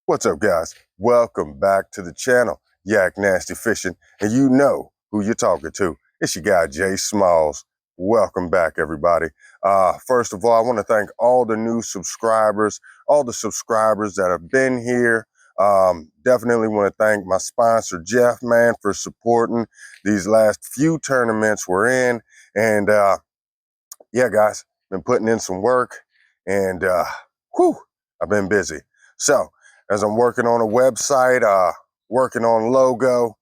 What's up, guys? Welcome back to the channel, Yak Nasty Fishing, and you know who you're talking to. It's your guy, Jay Smalls. Welcome back, everybody. First of all, I want to thank all the new subscribers, all the subscribers that have been here. Definitely want to thank my sponsor, Jeff, man, for supporting these last few tournaments we're in. And yeah, guys, been putting in some work, and I've been busy. So as I'm working on a website, working on logo,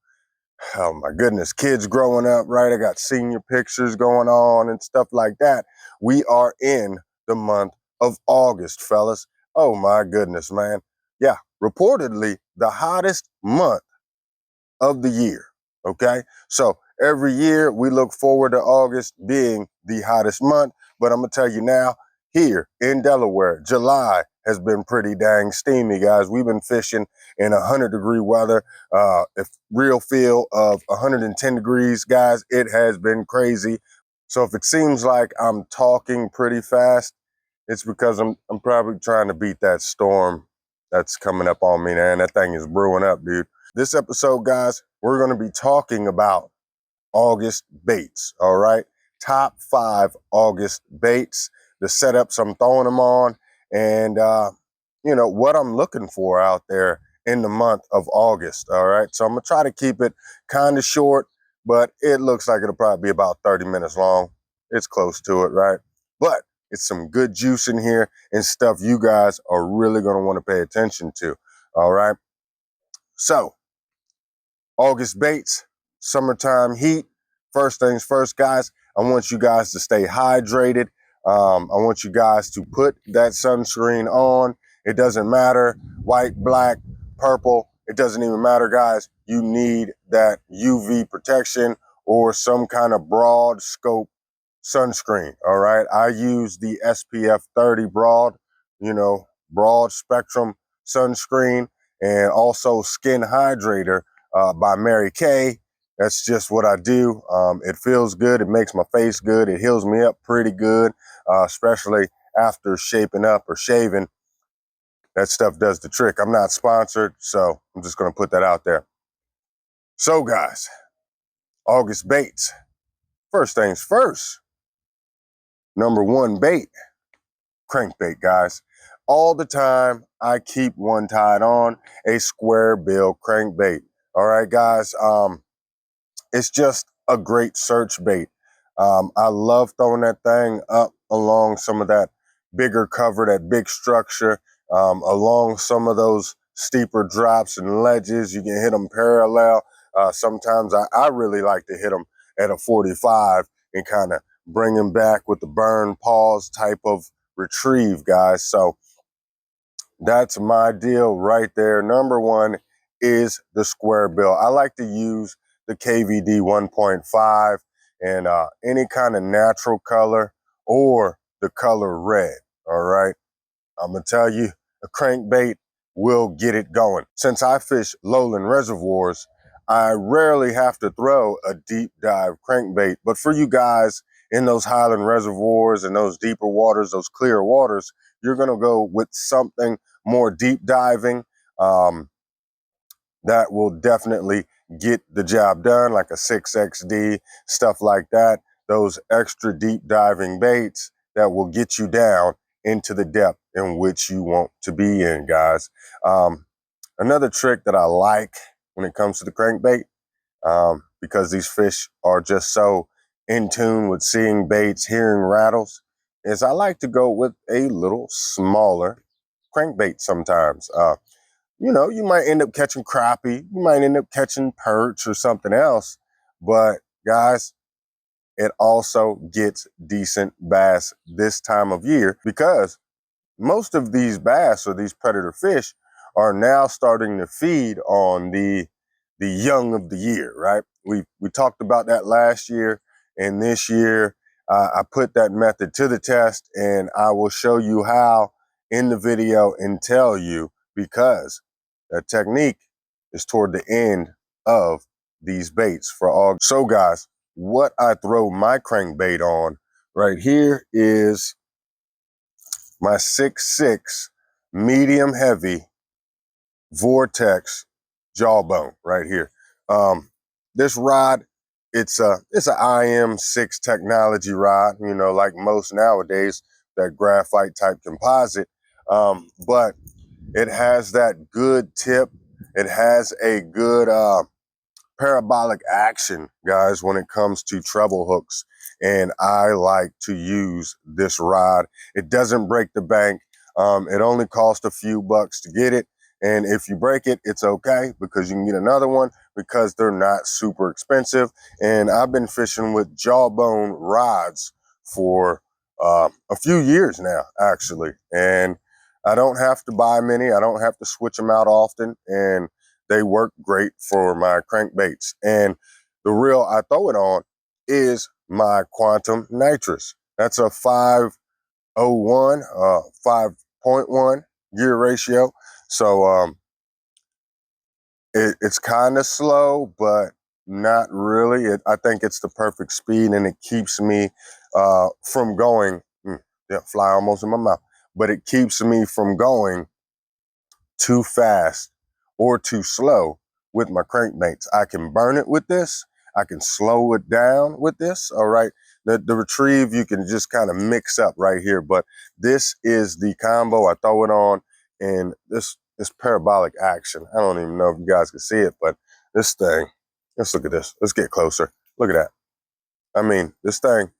oh my goodness, kids growing up, right? I got senior pictures going on and stuff like that. We are in the month of August, fellas. Oh my goodness, man. Yeah, reportedly the hottest month of the year. Okay, so every year we look forward to August being the hottest month, but I'm gonna tell you now, here in Delaware, July has been pretty dang steamy, guys. We've been fishing in 100-degree weather. If real feel of 110 degrees, guys, it has been crazy. So if it seems like I'm talking pretty fast, it's because I'm probably trying to beat that storm that's coming up on me, man. That thing is brewing up, dude. This episode, guys, we're going to be talking about August baits, all right? Top 5 August baits, the setups I'm throwing them on, and, what I'm looking for out there in the month of August, all right? So I'm going to try to keep it kind of short, but it looks like it'll probably be about 30 minutes long. It's close to it, right? But it's some good juice in here and stuff you guys are really going to want to pay attention to, all right? So, August baits, summertime heat. First things first, guys, I want you guys to stay hydrated. I want you guys to put that sunscreen on. It doesn't matter, white, black, purple. It doesn't even matter, guys. You need that UV protection or some kind of broad scope sunscreen, all right? I use the SPF 30 broad spectrum sunscreen, and also Skin Hydrator by Mary Kay. That's just what I do. It feels good. It makes my face good. It heals me up pretty good, especially after shaping up or shaving. That stuff does the trick. I'm not sponsored, so I'm just going to put that out there. So, guys, August baits. First things first, number 1 bait, crankbait, guys. All the time, I keep one tied on, a square bill crankbait. All right, guys. It's just a great search bait. I love throwing that thing up along some of that bigger cover, that big structure, along some of those steeper drops and ledges. You can hit them parallel. Sometimes I really like to hit them at a 45 and kind of bring them back with the burn pause type of retrieve, guys. So that's my deal right there. Number 1 is the square bill. I like to use the KVD 1.5 and any kind of natural color or the color red, all right? I'm going to tell you, a crankbait will get it going. Since I fish lowland reservoirs, I rarely have to throw a deep dive crankbait. But for you guys in those highland reservoirs and those deeper waters, those clear waters, you're going to go with something more deep diving that will definitely get the job done, like a 6XD, stuff like that. Those extra deep diving baits that will get you down into the depth in which you want to be in, guys. Another trick that I like when it comes to the crankbait, because these fish are just so in tune with seeing baits, hearing rattles, is I like to go with a little smaller crankbait sometimes. You might end up catching crappie, you might end up catching perch or something else, but guys, it also gets decent bass this time of year because most of these bass or these predator fish are now starting to feed on the young of the year, right? We talked about that last year, and this year I put that method to the test, and I will show you how in the video and tell you, because that technique is toward the end of these baits for all. So guys, what I throw my crankbait on right here is my 6'6" medium heavy Vortex Jawbone right here. This rod, it's an IM6 technology rod, you know, like most nowadays, that graphite type composite. But it has that good tip. It has a good parabolic action, guys, when it comes to treble hooks. And I like to use this rod. It doesn't break the bank. It only costs a few bucks to get it. And if you break it, it's okay because you can get another one because they're not super expensive. And I've been fishing with Jawbone rods for a few years now, actually. And I don't have to buy many. I don't have to switch them out often. And they work great for my crankbaits. And the reel I throw it on is my Quantum Nitrous. That's a 501, 5.1 gear ratio. So it's kind of slow, but not really. I think it's the perfect speed, and it keeps me from going, yeah, fly almost in my mouth, but it keeps me from going too fast or too slow with my crankbaits. I can burn it with this. I can slow it down with this. All right. The retrieve, you can just kind of mix up right here. But this is the combo. I throw it on, and this parabolic action. I don't even know if you guys can see it, but this thing, let's look at this. Let's get closer. Look at that. I mean, this thing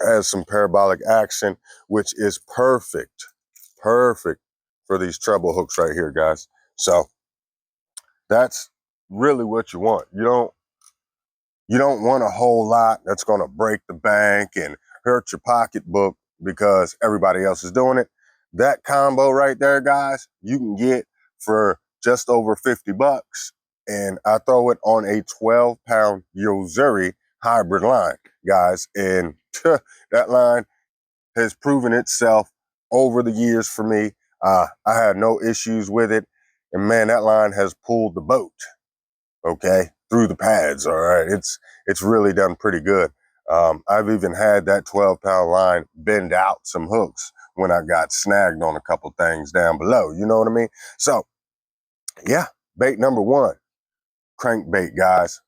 has some parabolic action, which is perfect for these treble hooks right here, guys. So that's really what you want. You don't want a whole lot that's going to break the bank and hurt your pocketbook because everybody else is doing it. That combo right there, guys, you can get for just over 50 bucks. And I throw it on a 12-pound Yozuri hybrid line, guys. And that line has proven itself over the years for me. I had no issues with it. And man, that line has pulled the boat, okay, through the pads, all right? It's really done pretty good. I've even had that 12-pound line bend out some hooks when I got snagged on a couple things down below, you know what I mean? So, yeah, bait number one, crankbait, guys.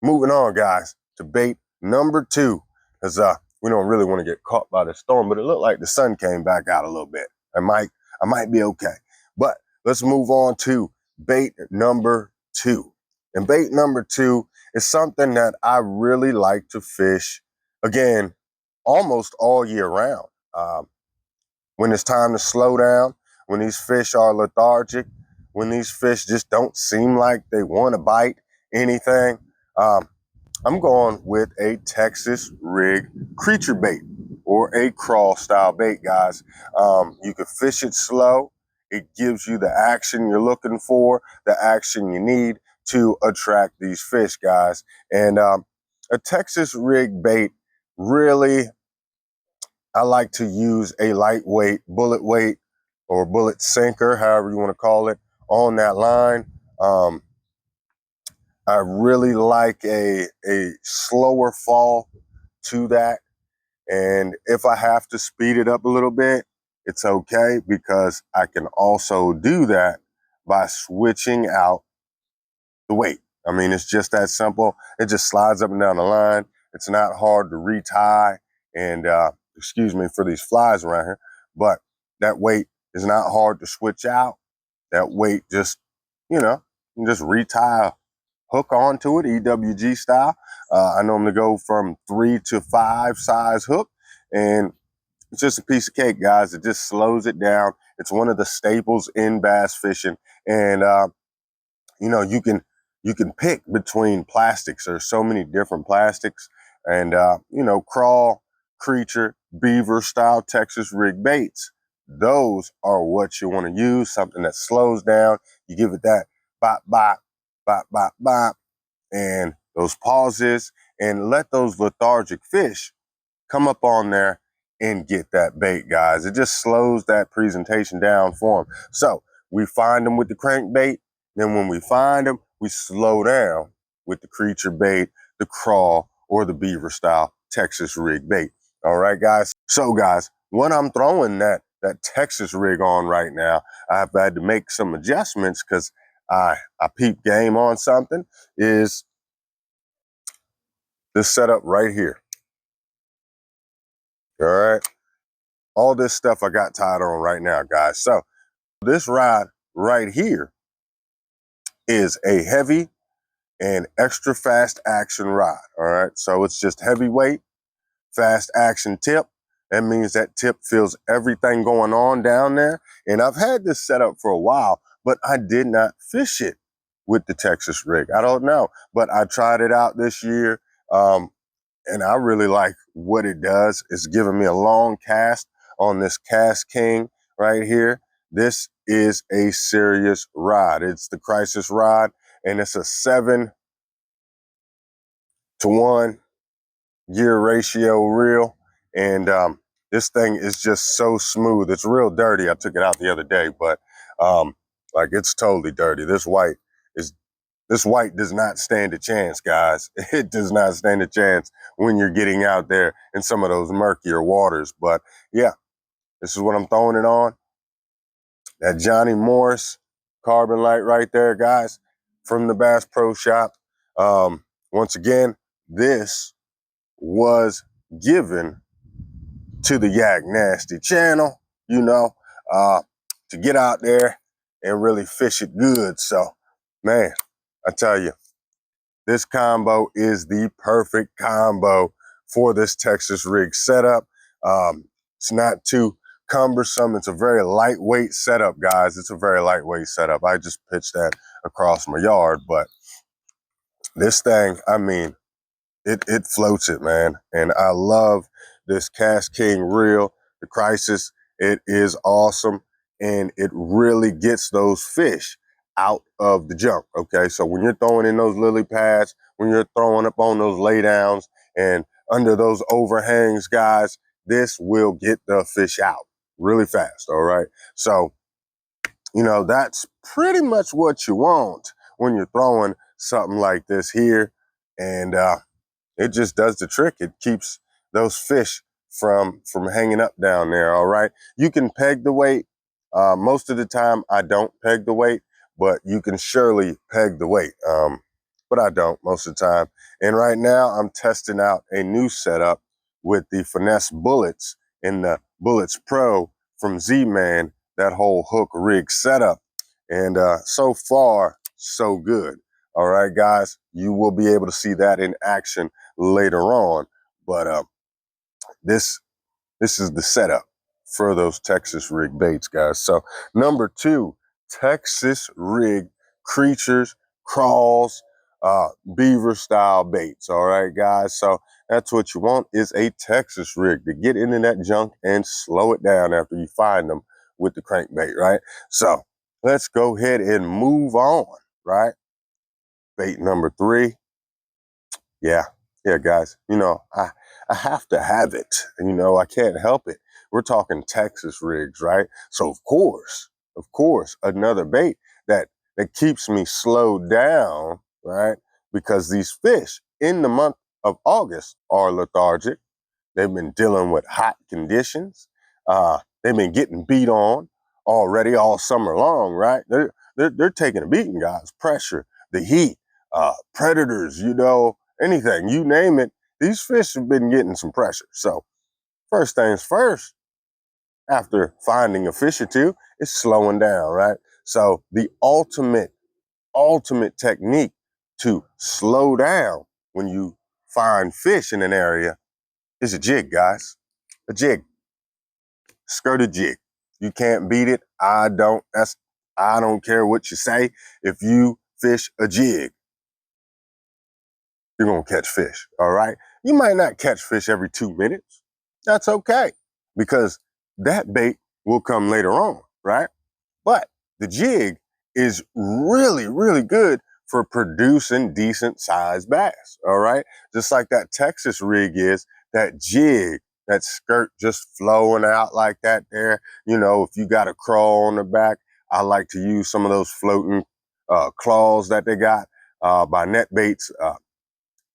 Moving on, guys, to bait number two, because we don't really want to get caught by the storm, but it looked like the sun came back out a little bit. I might be okay. But let's move on to bait number two. And bait number two is something that I really like to fish, again, almost all year round. When it's time to slow down, when these fish are lethargic, when these fish just don't seem like they want to bite anything, I'm going with a Texas rig creature bait or a crawl style bait, guys. You can fish it slow. It gives you the action you're looking for, the action you need to attract these fish, guys. And a Texas rig bait, really, I like to use a lightweight bullet weight or bullet sinker, however you want to call it, on that line. I really like a slower fall to that. And if I have to speed it up a little bit, it's okay because I can also do that by switching out the weight. I mean, it's just that simple. It just slides up and down the line. It's not hard to retie. And excuse me for these flies around here, but that weight is not hard to switch out. That weight just, you know, you just retie hook onto it, EWG style. I normally go from 3 to 5 size hook, and it's just a piece of cake, guys. It just slows it down. It's one of the staples in bass fishing, and you know, you can pick between plastics. There's so many different plastics, and you know, crawl, creature, beaver style Texas rig baits. Those are what you want to use. Something that slows down. You give it that bop, bop, bop, bop, bop, and those pauses, and let those lethargic fish come up on there and get that bait, guys. It just slows that presentation down for them. So we find them with the crankbait. Then when we find them, we slow down with the creature bait, the crawl, or the beaver style Texas rig bait. All right, guys. So, guys, when I'm throwing that that Texas rig on right now. I've had to make some adjustments because I peep game on something is this setup right here. All right. All this stuff I got tied on right now, guys. So this rod right here is a heavy and extra fast action rod. All right. So it's just heavyweight, fast action tip. That means that tip feels everything going on down there. And I've had this set up for a while, but I did not fish it with the Texas rig. I don't know, but I tried it out this year. And I really like what it does. It's giving me a long cast on this Cast King right here. This is a serious rod. It's the Crisis rod, and it's a 7-to-1 gear ratio reel. And this thing is just so smooth. It's real dirty. I took it out the other day, but like it's totally dirty. This white does not stand a chance, guys. It does not stand a chance when you're getting out there in some of those murkier waters. But yeah, this is what I'm throwing it on. That Johnny Morris carbon light right there, guys, from the Bass Pro Shop. Once again, this was given to the Yak Nasty channel, you know, to get out there and really fish it good. So, man, I tell you, this combo is the perfect combo for this Texas rig setup. It's not too cumbersome. It's a very lightweight setup, guys. It's a very lightweight setup. I just pitched that across my yard, but this thing, I mean, it floats it, man. And I love this Cast King reel, the Crisis. It is awesome, and it really gets those fish out of the junk, okay? So when you're throwing in those lily pads, when you're throwing up on those laydowns and under those overhangs, guys, this will get the fish out really fast, all right? So, you know, that's pretty much what you want when you're throwing something like this here. And it just does the trick. It keeps those fish from hanging up down there, all right? You can peg the weight. Most of the time, I don't peg the weight, but you can surely peg the weight. But I don't most of the time. And right now, I'm testing out a new setup with the Finesse Bullets and the Bullets Pro from Z-Man, that whole hook rig setup. And so far, so good. All right, guys, you will be able to see that in action later on. But this is the setup for those Texas rig baits, guys. So number 2, Texas rig creatures, crawls, beaver style baits. All right, guys. So that's what you want, is a Texas rig to get into that junk and slow it down after you find them with the crankbait, right? So let's go ahead and move on, right? Bait number 3. Yeah, guys. You know, I have to have it. You know, I can't help it. We're talking Texas rigs, right? So of course, another bait that keeps me slowed down, right? Because these fish in the month of August are lethargic. They've been dealing with hot conditions. They've been getting beat on already all summer long, right? They're taking a beating, guys. Pressure, the heat, predators, you know, anything, you name it. These fish have been getting some pressure. So first things first, after finding a fish or two, is slowing down, right? So the ultimate technique to slow down when you find fish in an area is a jig, guys. A jig. Skirt a jig. You can't beat it. I don't care what you say. If you fish a jig, you're gonna catch fish. All right. You might not catch fish every 2 minutes. That's okay, because that bait will come later on, right? But the jig is really, really good for producing decent sized bass. All right. Just like that Texas rig is, that jig, that skirt just flowing out like that there. You know, if you got a crawl on the back, I like to use some of those floating claws that they got by Net Baits.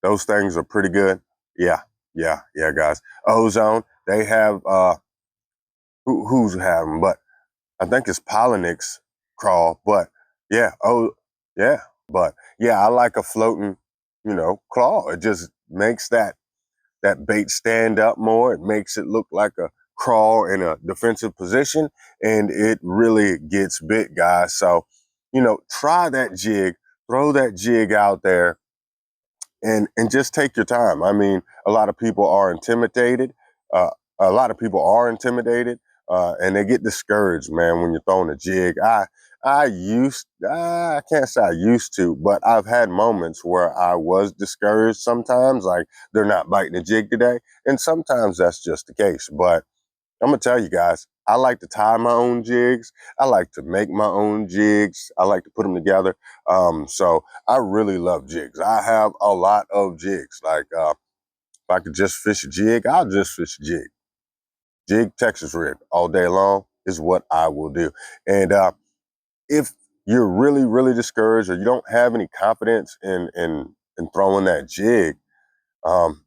Those things are pretty good. Yeah, guys. Ozone, they have who's had them, but I think it's Polynix crawl. But yeah, oh yeah, but yeah, I like a floating, claw. It just makes that bait stand up more. It makes it look like a crawl in a defensive position, and it really gets bit, guys. So, try that jig, throw that jig out there, and just take your time. I mean, a lot of people are intimidated. Uh, a lot of people are intimidated, and they get discouraged, man, when you're throwing a jig. I can't say I used to, but I've had moments where I was discouraged sometimes, like they're not biting the jig today, and sometimes that's just the case. But I'm gonna tell you guys, I like to tie my own jigs. I like to make my own jigs. I like to put them together. So I really love jigs. I have a lot of jigs. Like if I could just fish a jig, I'll just fish a jig. Jig Texas red all day long is what I will do. And if you're really, really discouraged or you don't have any confidence in throwing that jig, um,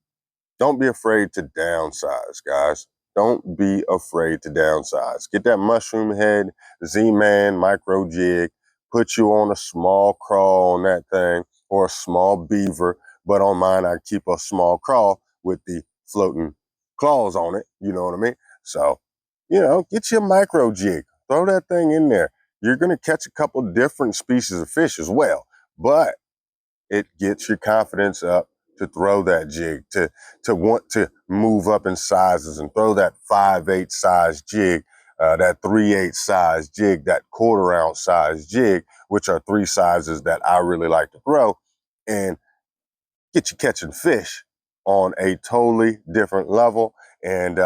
don't be afraid to downsize, guys. Don't be afraid to downsize. Get that mushroom head Z-Man micro jig. Put you on a small crawl on that thing or a small beaver. But on mine, I keep a small crawl with the floating claws on it. You know what I mean? So, get your micro jig. Throw that thing in there. You're going to catch a couple different species of fish as well. But it gets your confidence up to throw that jig, to want to move up in sizes and throw that 5/8 size jig, that 3/8 size jig, that 1/4 ounce size jig, which are three sizes that I really like to throw, and get you catching fish on a totally different level. And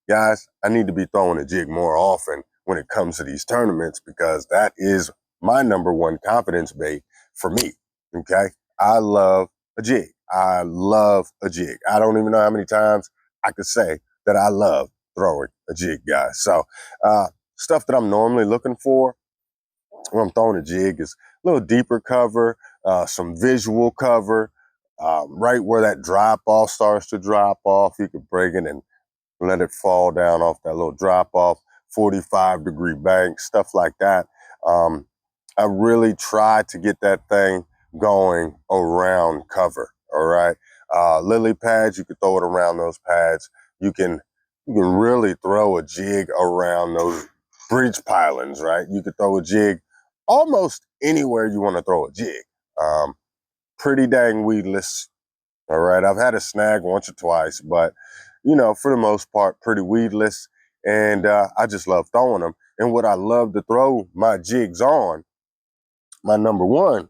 guys, I need to be throwing a jig more often when it comes to these tournaments because that is my number one confidence bait for me. Okay. I love a jig. I love a jig. I don't even know how many times I could say that I love throwing a jig, guys. So, stuff that I'm normally looking for when I'm throwing a jig is a little deeper cover, some visual cover, right where that drop off starts to drop off. You can break it and let it fall down off that little drop off, 45-degree bank, stuff like that. Um, I really try to get that thing going around cover. All right. Lily pads, you can throw it around those pads. You can really throw a jig around those bridge pilings, right? You could throw a jig almost anywhere you want to throw a jig. Um, Pretty dang weedless. All right. I've had a snag once or twice, but for the most part, pretty weedless. And I just love throwing them. And what I love to throw my jigs on, my number one,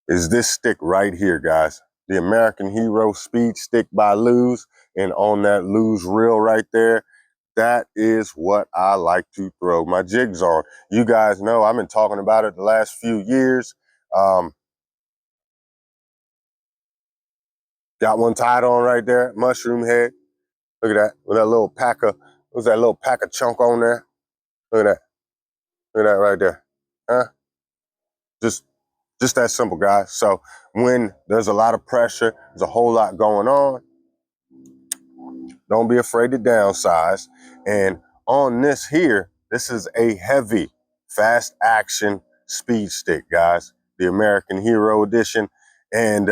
is this stick right here, guys. The American Hero Speed Stick by Lose. And on that Lose reel right there, that is what I like to throw my jigs on. You guys know I've been talking about it the last few years. Um, got one tied on right there, mushroom head. Look at that, with that little packer. What's that little packer chunk on there? Look at that. Look at that right there. Huh? Just just that simple, guys. So when there's a lot of pressure, there's a whole lot going on, don't be afraid to downsize. And on this here, this is a heavy, fast action speed stick, guys. The American Hero Edition. And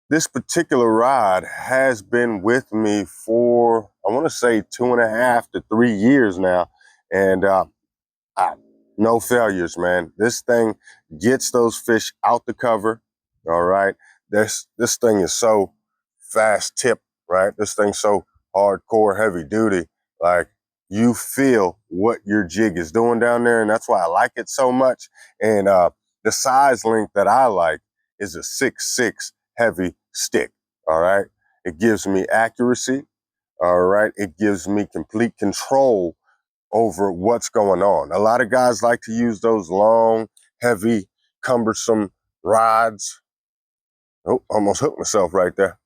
this particular rod has been with me for, I want to say, 2.5 to 3 years now. And Ah, no failures, man. This thing gets those fish out the cover. All right. This thing is so fast tip, right? This thing's so hardcore, heavy duty. Like you feel what your jig is doing down there, and that's why I like it so much. And the size length that I like is a 6'6" heavy stick. All right. It gives me accuracy. All right. It gives me complete control over what's going on. A lot of guys like to use those long, heavy, cumbersome rods. Oh, almost hooked myself right there.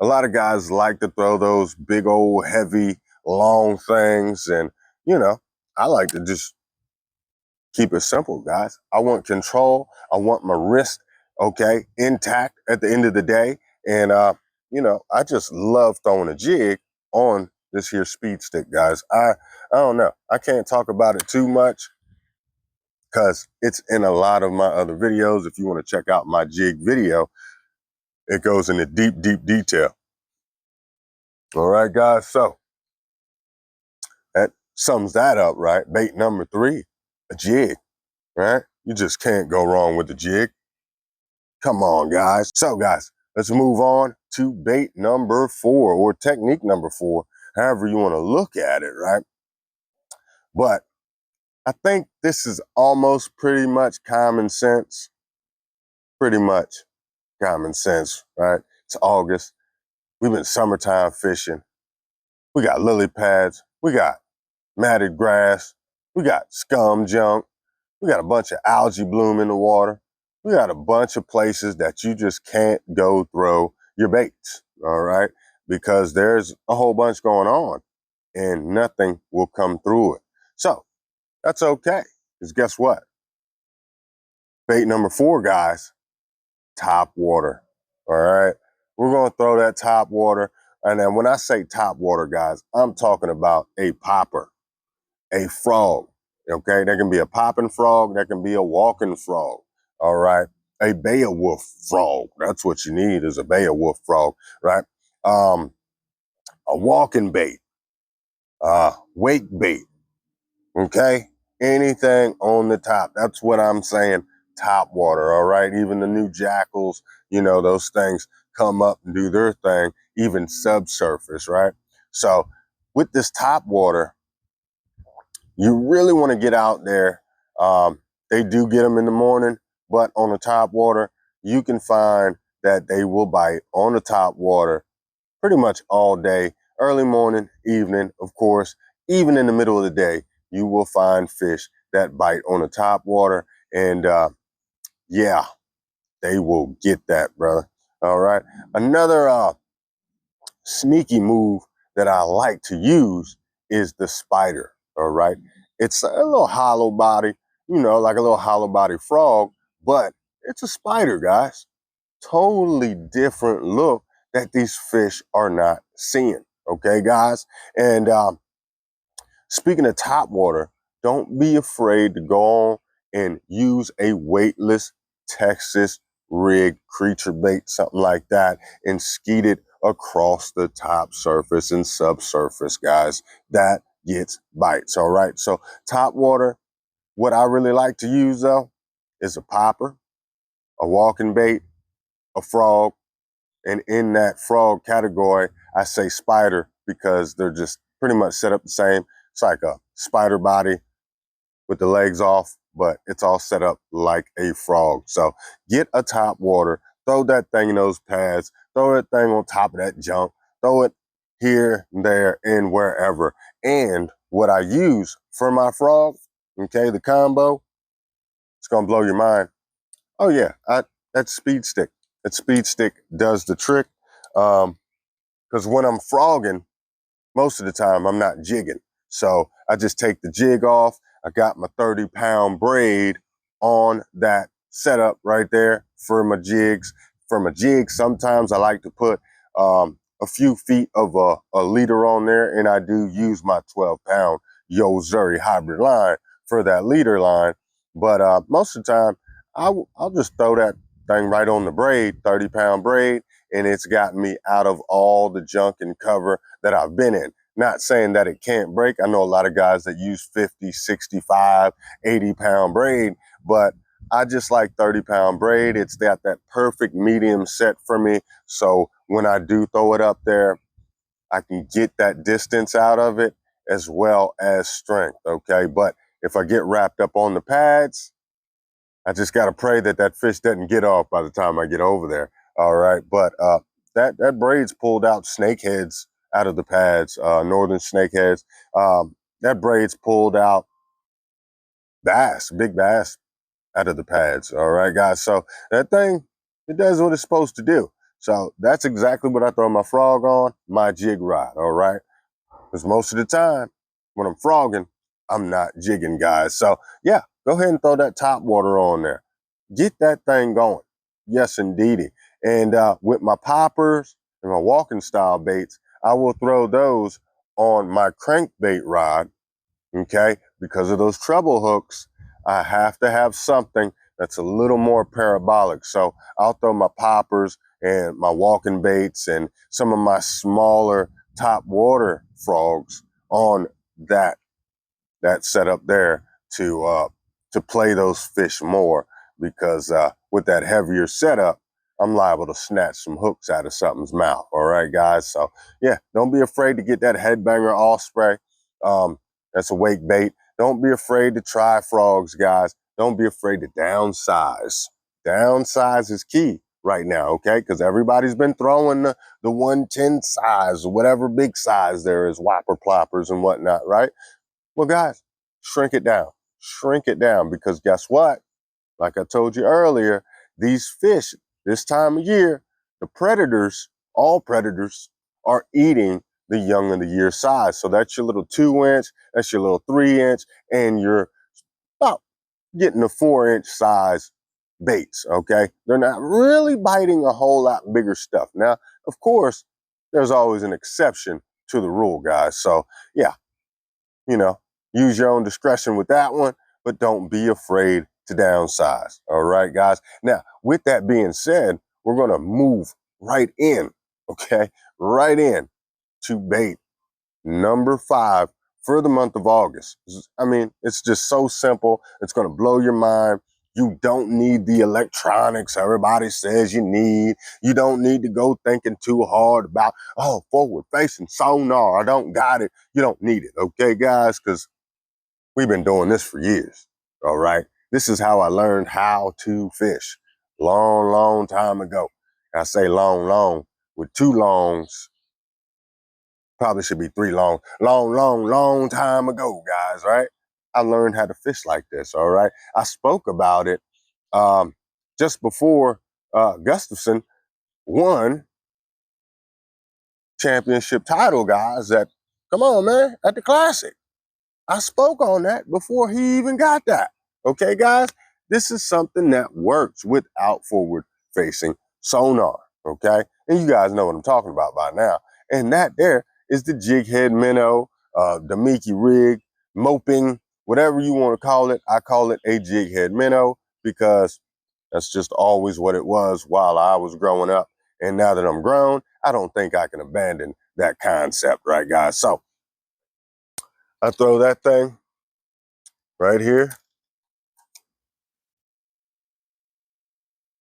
A lot of guys like to throw those big old, heavy, long things. And, I like to just keep it simple, guys. I want control. I want my wrist, okay, intact at the end of the day. And you know, I just love throwing a jig on this here speed stick, guys. I don't know. I can't talk about it too much because it's in a lot of my other videos. If you want to check out my jig video, it goes into deep, deep detail. All right, guys. So that sums that up, right? Bait number 3, a jig, right? You just can't go wrong with the jig. Come on, guys. So, guys, let's move on to bait number 4 or technique number 4, however you want to look at it, right? But I think this is almost pretty much common sense. Pretty much common sense, right? It's August. We've been summertime fishing. We got lily pads. We got matted grass. We got scum junk. We got a bunch of algae bloom in the water. We got a bunch of places that you just can't go throw your baits, all right? Because there's a whole bunch going on and nothing will come through it. So that's okay, because guess what? Bait number 4, guys, top water, all right? We're gonna throw that top water. And then when I say top water, guys, I'm talking about a popper, a frog, okay? There can be a popping frog, there can be a walking frog, all right? A Beowulf frog, that's what you need is a Beowulf frog, right? A walking bait, wake bait, okay? Anything on the top, that's what I'm saying, top water, all right? Even the new jackals, you know, those things come up and do their thing, even subsurface, right? So with this top water, you really want to get out there. They do get them in the morning, but on the top water, you can find that they will bite on the top water pretty much all day, early morning, evening, of course, even in the middle of the day, you will find fish that bite on the top water. And yeah, they will get that, brother. All right. Another sneaky move that I like to use is the spider, all right? It's a little hollow body, you know, like a little hollow body frog, but it's a spider, guys. Totally different look that these fish are not seeing, okay, guys? And speaking of top water, don't be afraid to go on and use a weightless Texas rig creature bait, something like that, and skeet it across the top surface and subsurface, guys. That gets bites, all right? So top water, what I really like to use though is a popper, a walking bait, a frog, and in that frog category, I say spider because they're just pretty much set up the same. It's like a spider body with the legs off, but it's all set up like a frog. So get a top water, throw that thing in those pads, throw that thing on top of that junk, throw it here, there, and wherever. And what I use for my frog, okay, the combo, it's gonna blow your mind. Oh yeah, that speed stick. That speed stick does the trick. Because when I'm frogging, most of the time I'm not jigging. So I just take the jig off. I got my 30-pound braid on that setup right there for my jigs. For my jigs, sometimes I like to put a few feet of a leader on there, and I do use my 12-pound Yo-Zuri hybrid line for that leader line. But most of the time, I'll just throw that thing right on the braid, 30-pound braid, and it's gotten me out of all the junk and cover that I've been in. Not saying that it can't break. I know a lot of guys that use 50, 65, 80-pound braid, but I just like 30-pound braid. It's got that perfect medium set for me. So when I do throw it up there, I can get that distance out of it as well as strength, okay? But if I get wrapped up on the pads, I just got to pray that that fish doesn't get off by the time I get over there. All right. But that braid's pulled out snakeheads out of the pads, northern snakeheads. That braid's pulled out bass, big bass out of the pads. All right, guys. So that thing, it does what it's supposed to do. So that's exactly what I throw my frog on, my jig rod. All right. Because most of the time when I'm frogging, I'm not jigging, guys. So yeah, go ahead and throw that top water on there. Get that thing going. Yes, indeedy. And with my poppers, and my walking style baits, I will throw those on my crankbait rod, okay? Because of those treble hooks, I have to have something that's a little more parabolic. So I'll throw my poppers and my walking baits and some of my smaller top water frogs on that setup there to play those fish more, because with that heavier setup, I'm liable to snatch some hooks out of something's mouth. All right, guys. So yeah, don't be afraid to get that headbanger osprey. That's a wake bait. Don't be afraid to try frogs, guys. Don't be afraid to downsize. Downsize is key right now, okay? Because everybody's been throwing the 110 size, or whatever big size there is, whopper ploppers and whatnot, right? Well, guys, shrink it down. Shrink it down, because guess what? Like I told you earlier, these fish this time of year, the predators, all predators, are eating the young of the year size. So that's your little 2-inch, that's your little 3-inch, and you're about getting a 4-inch size baits, okay? They're not really biting a whole lot bigger stuff. Now, of course, there's always an exception to the rule, guys. So yeah, you know, use your own discretion with that one, but don't be afraid to downsize. All right, guys. Now, with that being said, we're going to move right in, okay? Right in to bait number 5 for the month of August. I mean, it's just so simple. It's going to blow your mind. You don't need the electronics everybody says you need. You don't need to go thinking too hard about, oh, forward facing sonar, I don't got it. You don't need it, okay, guys? Because we've been doing this for years, all right? This is how I learned how to fish. Long time ago. I say long, with 2 longs. Probably should be 3 long time ago, guys, right? I learned how to fish like this, all right? I spoke about it just before Gustafson won championship title, guys, come on, man, at the Classic. I spoke on that before he even got that. Okay, guys? This is something that works without forward-facing sonar, okay? And you guys know what I'm talking about by now. And that there is the Jig Minnow, the Mickey rig, moping, whatever you want to call it. I call it a Jig Minnow because that's just always what it was while I was growing up. And now that I'm grown, I don't think I can abandon that concept, right, guys? So I throw that thing right here,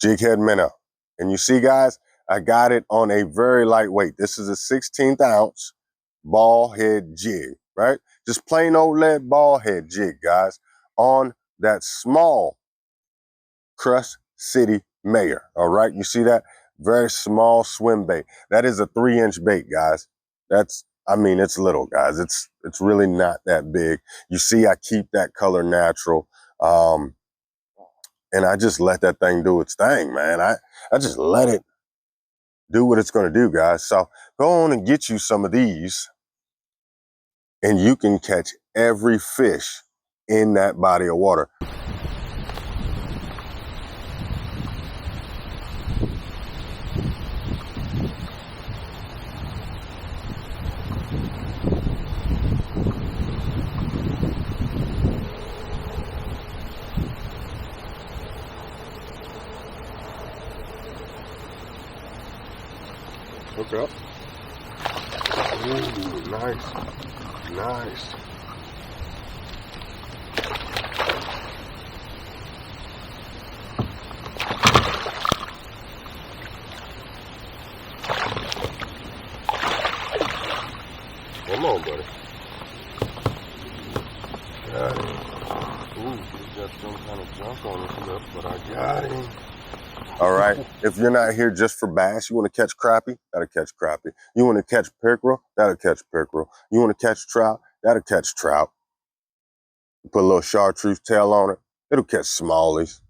Jig Minnow. And you see, guys, I got it on a very lightweight. This is a 16th ounce ball head jig, right? Just plain old lead ball head jig, guys, on that small Crush City Mayor, all right? You see that? Very small swim bait. That is a 3-inch bait, guys. I mean, it's little, guys. It's really not that big. You see, I keep that color natural. And I just let that thing do its thing, man. I just let it do what it's going to do, guys. So go on and get you some of these, and you can catch every fish in that body of water. Hook up. Ooh, nice. Nice. Come on, buddy. Got him. Ooh, he's got some kind of junk on his lip, but I got him. All right. If you're not here just for bass, you want to catch crappie, that'll catch crappie. You want to catch pickerel, that'll catch pickerel. You want to catch trout, that'll catch trout. You put a little chartreuse tail on it, it'll catch smallies.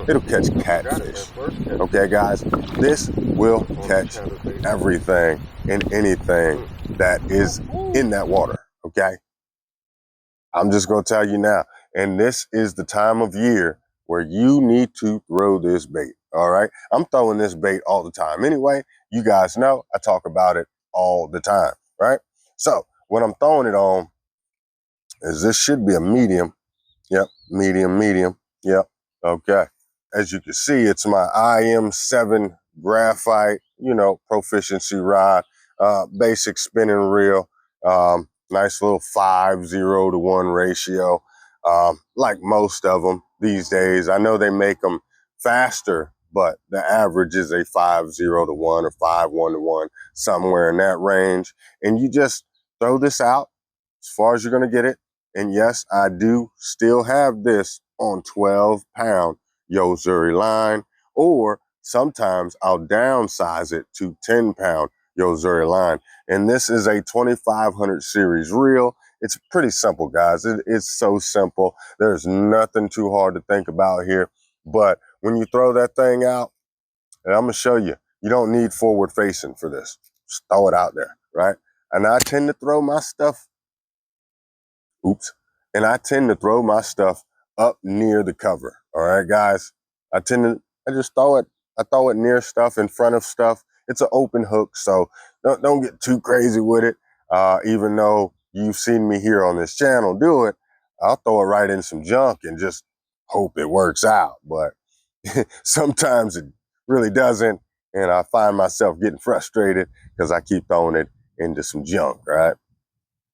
It'll catch catfish. Okay, guys? This will catch everything and anything that is in that water, okay? I'm just going to tell you now. And this is the time of year where you need to throw this bait. all right? I'm throwing this bait all the time. Anyway, you guys know I talk about it all the time, right? So what I'm throwing it on is this should be a medium. Yep, medium. Yep, okay. As you can see, it's my IM7 graphite, proficiency rod, basic spinning reel, nice little 5:0 to 1 ratio. Like most of them these days. I know they make them faster, but the average is a 5:0 to 1 or 5:1 to 1, somewhere in that range. And you just throw this out as far as you're going to get it. And yes, I do still have this on 12-pound Yo-Zuri line, or sometimes I'll downsize it to 10-pound Yo-Zuri line. And this is a 2500 series reel. It's pretty simple, guys. It's so simple. There's nothing too hard to think about here. But when you throw that thing out, and I'm going to show you, you don't need forward facing for this. Just throw it out there, right? And I tend to throw my stuff and I tend to throw my stuff up near the cover. All right, guys. I just throw it. I throw it near stuff, in front of stuff. It's an open hook, so don't get too crazy with it. Even though you've seen me here on this channel do it, I'll throw it right in some junk and just hope it works out. But sometimes it really doesn't, and I find myself getting frustrated because I keep throwing it into some junk, right?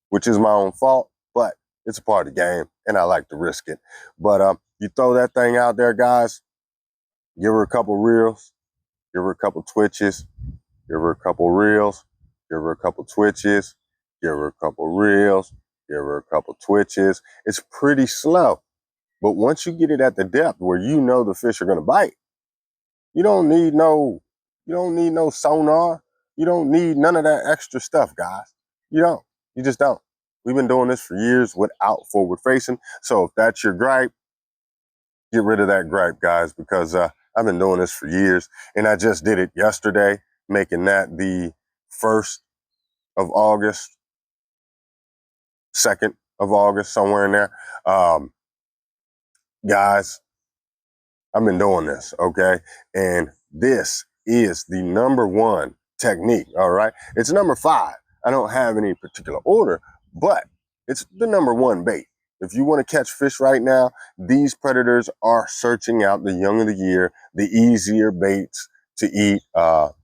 Which is my own fault, but it's a part of the game, and I like to risk it. But you throw that thing out there, guys, give her a couple reels, give her a couple twitches, give her a couple reels, give her a couple twitches, give her a couple reels, give her a couple twitches. It's pretty slow. But once you get it at the depth where you know the fish are going to bite, you don't need no sonar. You don't need none of that extra stuff, guys. You don't. You just don't. We've been doing this for years without forward facing. So if that's your gripe, get rid of that gripe, guys, because I've been doing this for years. And I just did it yesterday, making that the 1st of August, 2nd of August, somewhere in there. Guys, I've been doing this, okay? And this is the #1 technique, all right? It's number 5. I don't have any particular order, but it's the #1 bait. If you want to catch fish right now, these predators are searching out the young of the year, the easier baits to eat,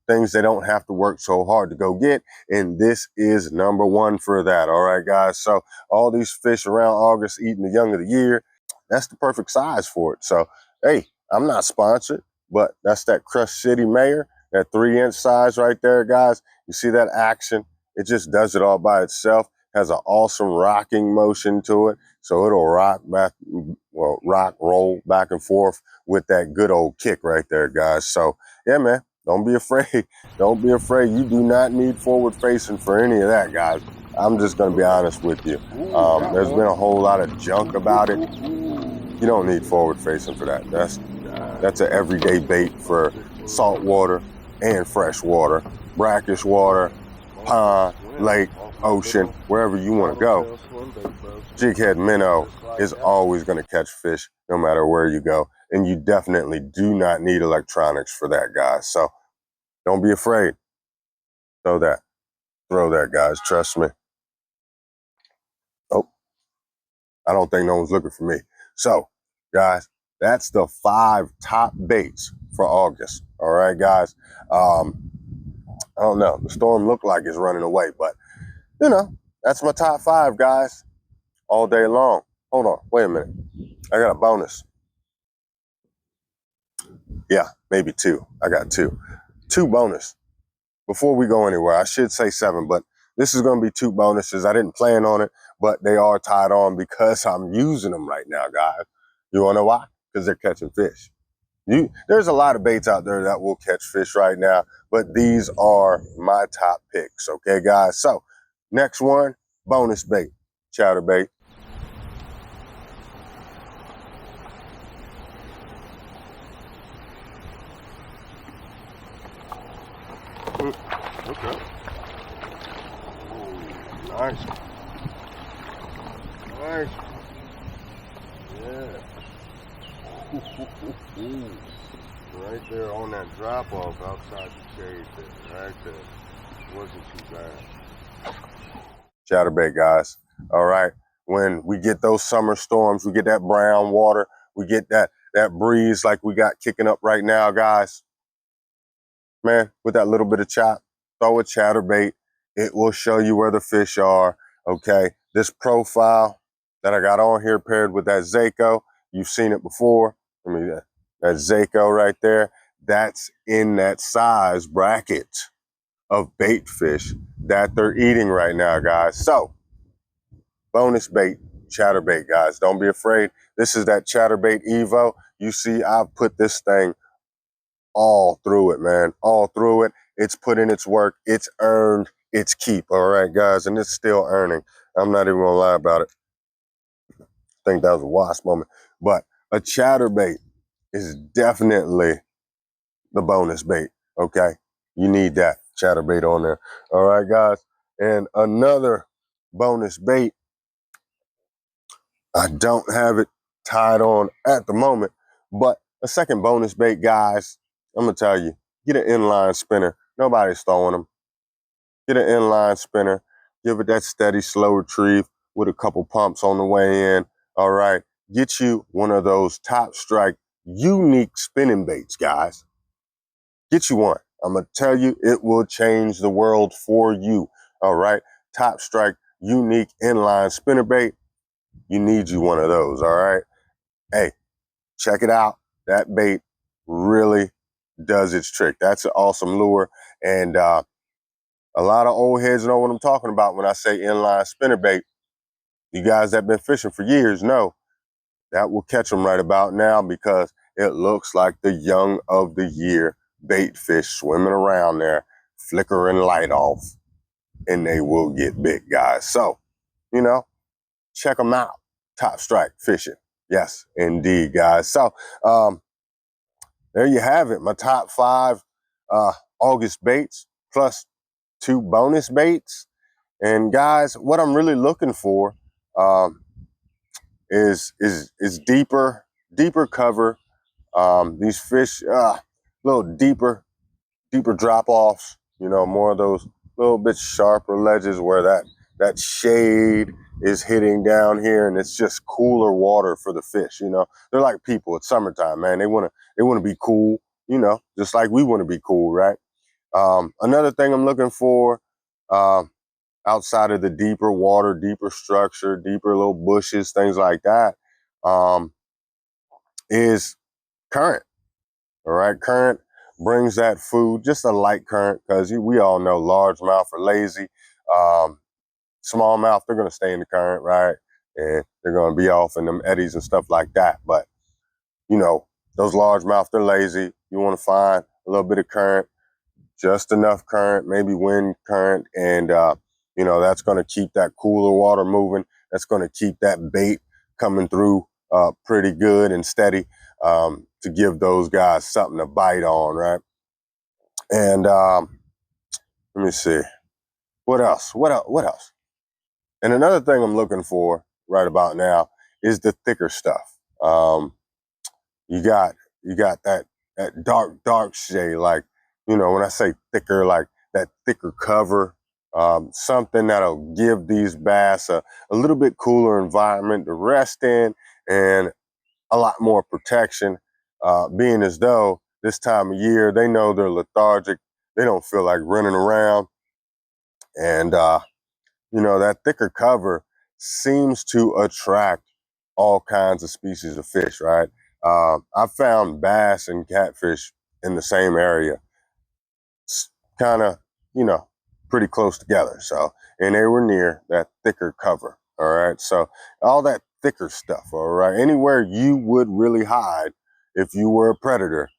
things they don't have to work so hard to go get. And this is #1 for that, all right, guys? So all these fish around August eating the young of the year, that's the perfect size for it. So, hey, I'm not sponsored, but that's that Crush City Mayor, that 3-inch size right there, guys. You see that action? It just does it all by itself. Has an awesome rocking motion to it. So it'll rock, roll back and forth with that good old kick right there, guys. So, yeah, man, don't be afraid. Don't be afraid. You do not need forward facing for any of that, guys. I'm just going to be honest with you. There's been a whole lot of junk about it. You don't need forward facing for that. That's an everyday bait for salt water and fresh water, brackish water, pond, lake, ocean, wherever you want to go. Jig Minnow is always going to catch fish no matter where you go. And you definitely do not need electronics for that, guys. So don't be afraid. Throw that, guys. Trust me. Oh, I don't think no one's looking for me. So, guys, that's the 5 top baits for August. All right, guys. I don't know. The storm looked like it's running away, but, that's my top 5, guys, all day long. Hold on. Wait a minute. I got a bonus. Yeah, maybe 2. I got 2. 2 bonus. Before we go anywhere, I should say 7, but this is going to be 2 bonuses. I didn't plan on it, but they are tied on because I'm using them right now, guys. You want to know why? Because they're catching fish. There's a lot of baits out there that will catch fish right now, but these are my top picks, okay, guys? So, next one, bonus bait, chatterbait. Okay. Ooh, nice. Nice. Yeah. Right there on that drop off outside the shade there, right there. Wasn't too bad. Chatterbait, guys. All right. When we get those summer storms, we get that brown water, we get that breeze like we got kicking up right now, guys. Man, with that little bit of chop, throw a chatterbait. It will show you where the fish are. Okay. This profile that I got on here paired with that Zako, you've seen it before. I mean, that Zako right there, that's in that size bracket of bait fish that they're eating right now, guys. So, bonus bait, chatterbait, guys. Don't be afraid. This is that chatterbait Evo. You see, I've put this thing all through it, man. All through it. It's put in its work. It's earned its keep, all right, guys? And it's still earning. I'm not even going to lie about it. I think that was a wasp moment. But a chatterbait is definitely the bonus bait, okay? You need that chatterbait on there. All right, guys? And another bonus bait, I don't have it tied on at the moment, but a second bonus bait, guys, I'm going to tell you, get an inline spinner. Nobody's throwing them. Get an inline spinner. Give it that steady, slow retrieve with a couple pumps on the way in. All right. Get you one of those Top Strike unique spinning baits, guys. Get you one. I'm going to tell you, it will change the world for you. All right. Top Strike unique inline spinner bait. You need you one of those. All right. Hey, check it out. That bait really does its trick. That's an awesome lure. And a lot of old heads know what I'm talking about when I say inline spinnerbait. You guys that have been fishing for years know that will catch them right about now because it looks like the young of the year bait fish swimming around there, flickering light off, and they will get big, guys. So, you know, check them out. Top Strike Fishing. Yes, indeed, guys. So, there you have it. My top 5 August baits plus 2 bonus baits. And guys, what I'm really looking for um, is deeper cover. These fish, a little deeper drop offs. You know, more of those little bit sharper ledges where that shade is hitting down here, and it's just cooler water for the fish. You know, they're like people. It's summertime, man. They wanna be cool. You know, just like we want to be cool, right? Another thing I'm looking for. Outside of the deeper water, deeper structure, deeper little bushes, things like that, is current. All right, current brings that food, just a light current, because we all know largemouth are lazy. Smallmouth, they're going to stay in the current, right? And they're going to be off in them eddies and stuff like that. But, you know, those largemouth, they're lazy. You want to find a little bit of current, just enough current, maybe wind current, and you know, that's going to keep that cooler water moving. That's going to keep that bait coming through pretty good and steady to give those guys something to bite on, right? And let me see, what else? What else? What else? And another thing I'm looking for right about now is the thicker stuff. You got that dark shade, like, you know, when I say thicker, like that thicker cover, something that'll give these bass a little bit cooler environment to rest in and a lot more protection, being as though this time of year they know they're lethargic, they don't feel like running around, and you know, that thicker cover seems to attract all kinds of species of fish, right? I found bass and catfish in the same area, kind of, you know, pretty close together. So, and they were near that thicker cover. All right. So, all that thicker stuff. All right. Anywhere you would really hide if you were a predator,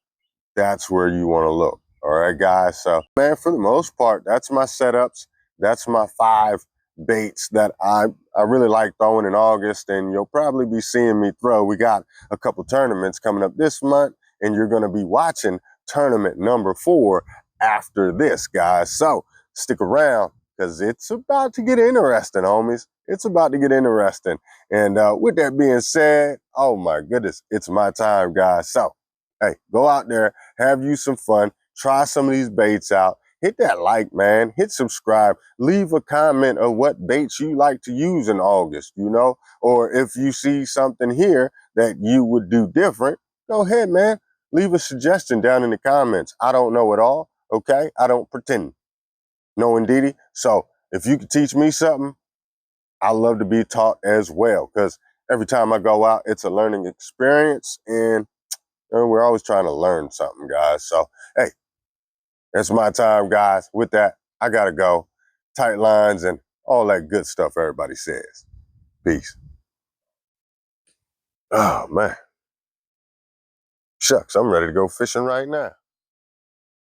that's where you want to look. All right, guys. So, man, for the most part, that's my setups. That's my 5 baits that I really like throwing in August, and you'll probably be seeing me throw. We got a couple tournaments coming up this month, and you're going to be watching tournament number 4 after this, guys. So stick around because it's about to get interesting, homies. It's about to get interesting. And with that being said, oh my goodness, it's my time, guys. So Hey, go out there, have you some fun, try some of these baits out. Hit that like, man. Hit subscribe. Leave a comment of what baits you like to use in August, you know? Or if you see something here that you would do different, go ahead, man. Leave a suggestion down in the comments. I don't know it all, okay? I don't pretend. No, indeedy. So if you could teach me something, I love to be taught as well, because every time I go out, it's a learning experience, and we're always trying to learn something, guys. So, hey, that's my time, guys. With that, I got to go. Tight lines and all that good stuff everybody says. Peace. Oh, man. Shucks, I'm ready to go fishing right now.